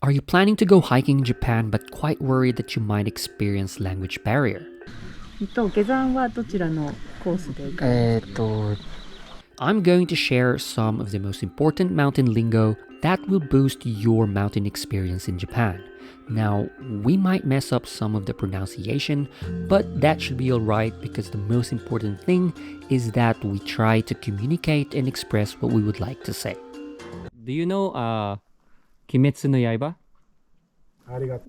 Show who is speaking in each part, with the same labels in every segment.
Speaker 1: Are you planning to go hiking in Japan but quite worried that you might experience language barrier?
Speaker 2: 下山はどちらのコースで行かれますか？I'm
Speaker 1: going to share some of the most important mountain lingo that will boost your mountain experience in Japan. Now, we might mess up some of the pronunciation, but that should be alright because the most important thing is that we try to communicate and express what we would like to say.
Speaker 3: Do you know Kimetsu no Yaiba?
Speaker 4: ありがとう。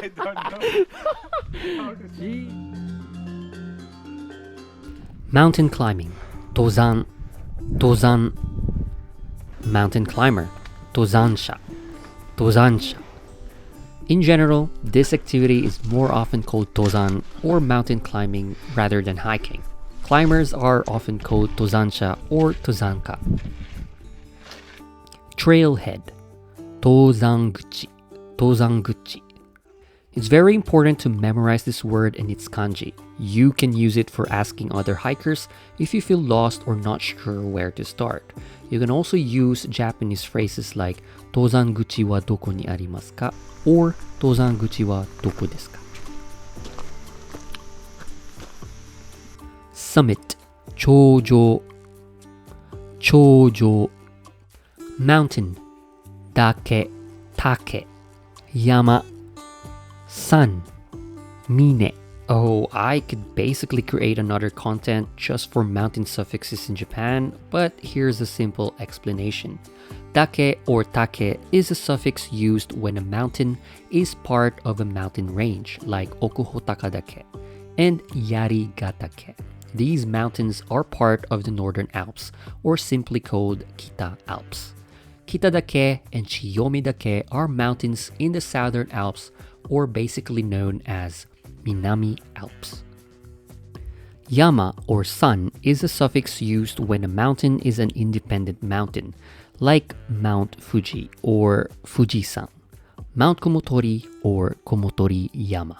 Speaker 4: I don't know.
Speaker 1: Mountain climbing, 登山, 登山. Mountain climber, 登山者, 登山者. In general, this activity is more often called 登山 or mountain climbing rather than hiking. Climbers are often called 登山者 or 登山家. Trailhead, 登山口, 登山口. It's very important to memorize this word and its kanji. You can use it for asking other hikers if you feel lost or not sure where to start. You can also use Japanese phrases like 登山口はどこにありますか or 登山口はどこですか? Summit, 頂上, 頂上. Mountain, 岳, 岳. Yama, sun, mine. Oh, I could basically create another content just for mountain suffixes in Japan, but here's a simple explanation. Dake or take is a suffix used when a mountain is part of a mountain range, like Okuhotaka dake and Yarigatake. These mountains are part of the Northern Alps, or simply called Kita Alps. Kitadake and Chiyomidake are mountains in the Southern Alps, or basically known as Minami Alps. Yama or sun is a suffix used when a mountain is an independent mountain, like Mount Fuji or Fujisan, Mount Komotori or Komotori Yama.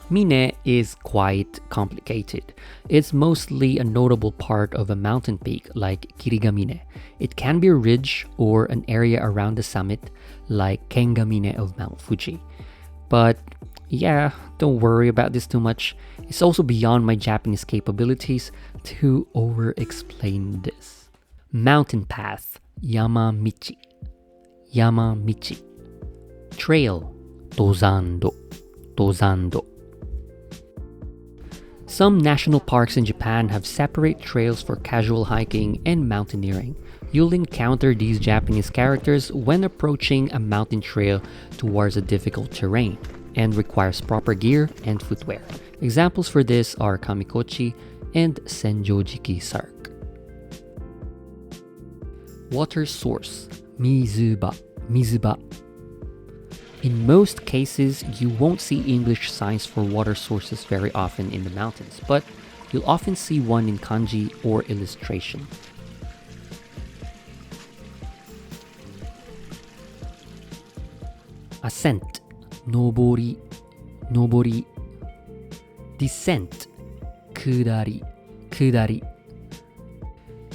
Speaker 1: Mine is quite complicated. It's mostly a notable part of a mountain peak like Kirigamine. It can be a ridge or an area around the summit like Kengamine of Mount Fuji. But yeah, don't worry about this too much. It's also beyond my Japanese capabilities to over-explain this. Mountain path, Yamamichi. Yamamichi. Trail, Dozando. Dozando. Some national parks in Japan have separate trails for casual hiking and mountaineering. You'll encounter these Japanese characters when approaching a mountain trail towards a difficult terrain and requires proper gear and footwear. Examples for this are Kamikochi and Senjojiki Sark. Water source, Mizuba, Mizuba. In most cases, you won't see English signs for water sources very often in the mountains, but you'll often see one in kanji or illustration. Ascent, nobori, nobori. Descent, kudari, kudari.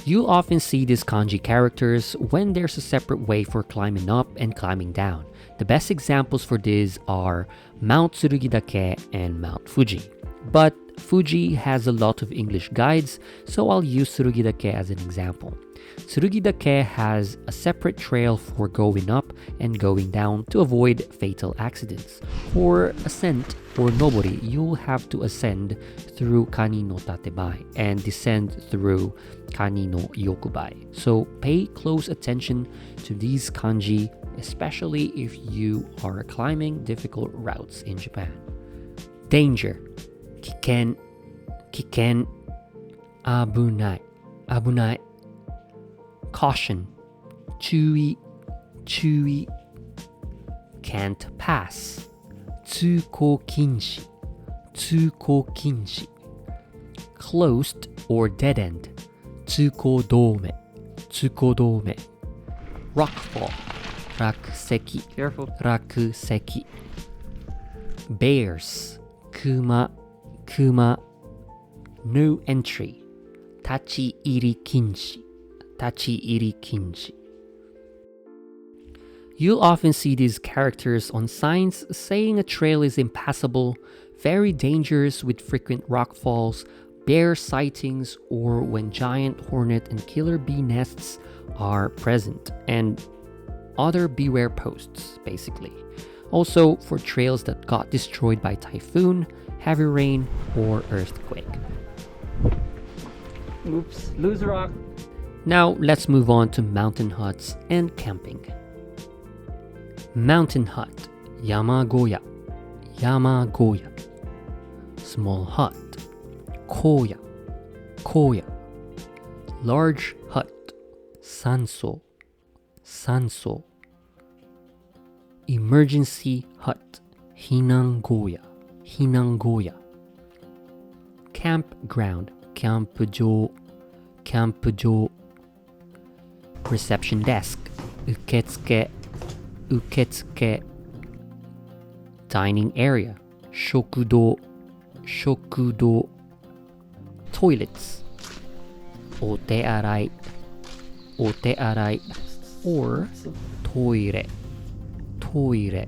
Speaker 1: You'll often see these kanji characters when there's a separate way for climbing up and climbing down. The best examples for this are Mount Tsurugidake and Mount Fuji. But Fuji has a lot of English guides, so I'll use Tsurugidake as an example. Tsurugidake has a separate trail for going up and going down to avoid fatal accidents. For ascent or nobori, you'll have to ascend through Kani no Tatebai and descend through Kani no Yokubai. So pay close attention to these kanji, especially if you are climbing difficult routes in Japan. Danger, kiken, kiken, abunai, abunai. Caution, chui, chui. Can't pass, tsuko kinshi, tsuko kinshi. Closed or dead end, tsuko dome, tsuko dome. Rockfall, rakuseki,
Speaker 3: Careful.
Speaker 1: rakuseki. Bears, kuma, kuma. No entry, tachi iri kinshi, tachi-iri kinji. You'll often see these characters on signs saying a trail is impassable, very dangerous with frequent rockfalls, bear sightings, or when giant hornet and killer bee nests are present, and other beware posts, basically. Also for trails that got destroyed by typhoon, heavy rain, or earthquake.
Speaker 3: Oops, lose rock.
Speaker 1: Now let's move on to mountain huts and camping. Mountain hut, yamagoya, yamagoya. Small hut, koya, koya. Large hut, sanso, sanso. Emergency hut, hinangoya, hinangoya. Campground, kyampujou, kyampujou. Reception desk, uketsuke, uketsuke. Dining area, shokudo, shokudo. Toilets, otearai, otearai. Or toire, toire.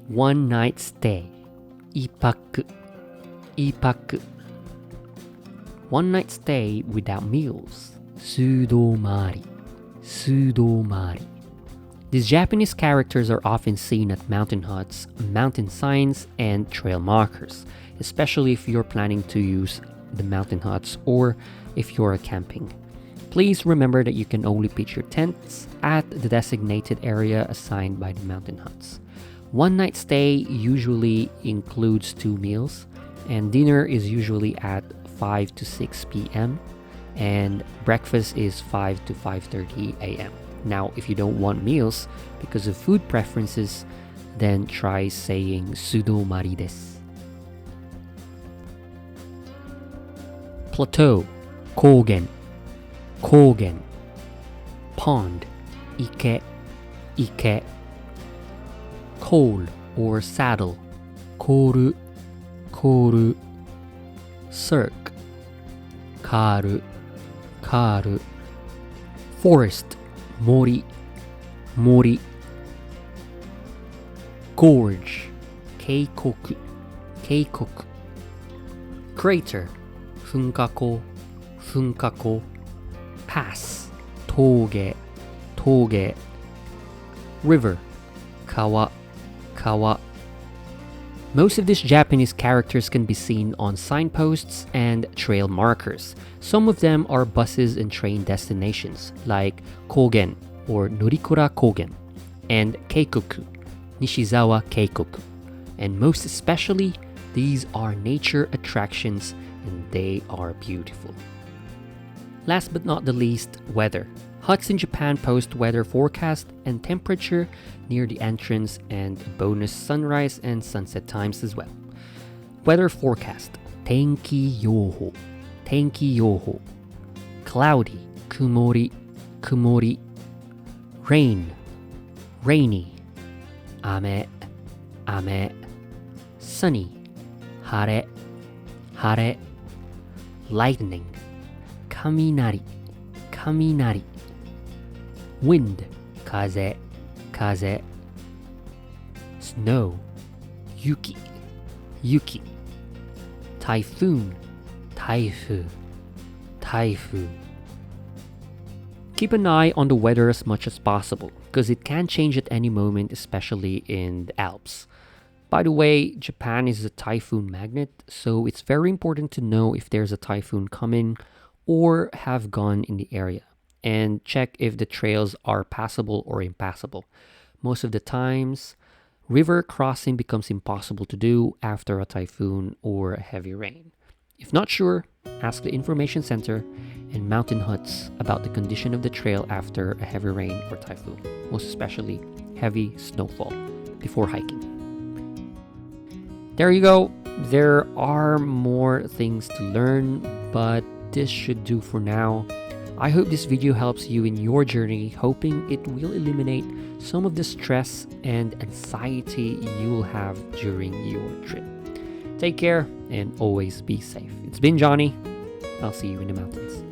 Speaker 1: One night stay, ipaku, ipaku. One night stay without meals, sudomari, sudomari. These Japanese characters are often seen at mountain huts, mountain signs, and trail markers, especially if you're planning to use the mountain huts or if you're camping. Please remember that you can only pitch your tents at the designated area assigned by the mountain huts. One night stay usually includes 2 meals, and dinner is usually at 5 to 6 p.m. and breakfast is 5 to 5:30 a.m. Now, if you don't want meals because of food preferences, then try saying sudomari desu. Plateau, kogen, kogen. Pond, ike, ike. Coal or saddle, koru, koru. Cirque, karu, karu. Forest, mori, mori. Gorge, keikoku, keikoku. Crater, funkako, funkako. Pass, toge, toge. River, kawa, kawa. Most of these Japanese characters can be seen on signposts and trail markers. Some of them are buses and train destinations, like Kogen or Norikura Kogen, and Keikoku, Nishizawa Keikoku. And most especially, these are nature attractions and they are beautiful. Last but not the least, weather. Huts in Japan post weather forecast and temperature near the entrance and bonus sunrise and sunset times as well. Weather forecast. Tenki yoho. Tenki yoho. Cloudy. Kumori. Kumori. Rain. Rainy. Ame. Ame. Sunny. Hare. Hare. Lightning. Kaminari. Kaminari. Wind, kaze, kaze. Snow, yuki, yuki. Typhoon, taifu, taifu. Keep an eye on the weather as much as possible, because it can change at any moment, especially in the Alps. By the way, Japan is a typhoon magnet, so it's very important to know if there's a typhoon coming or have gone in the area. And check if the trails are passable or impassable. Most of the times, river crossing becomes impossible to do after a typhoon or heavy rain. If not sure, ask the information center and mountain huts about the condition of the trail after a heavy rain or typhoon, most especially heavy snowfall before hiking. There you go. There are more things to learn, but this should do for now. I hope this video helps you in your journey, hoping it will eliminate some of the stress and anxiety you'll have during your trip. Take care and always be safe. It's been Johnny. I'll see you in the mountains.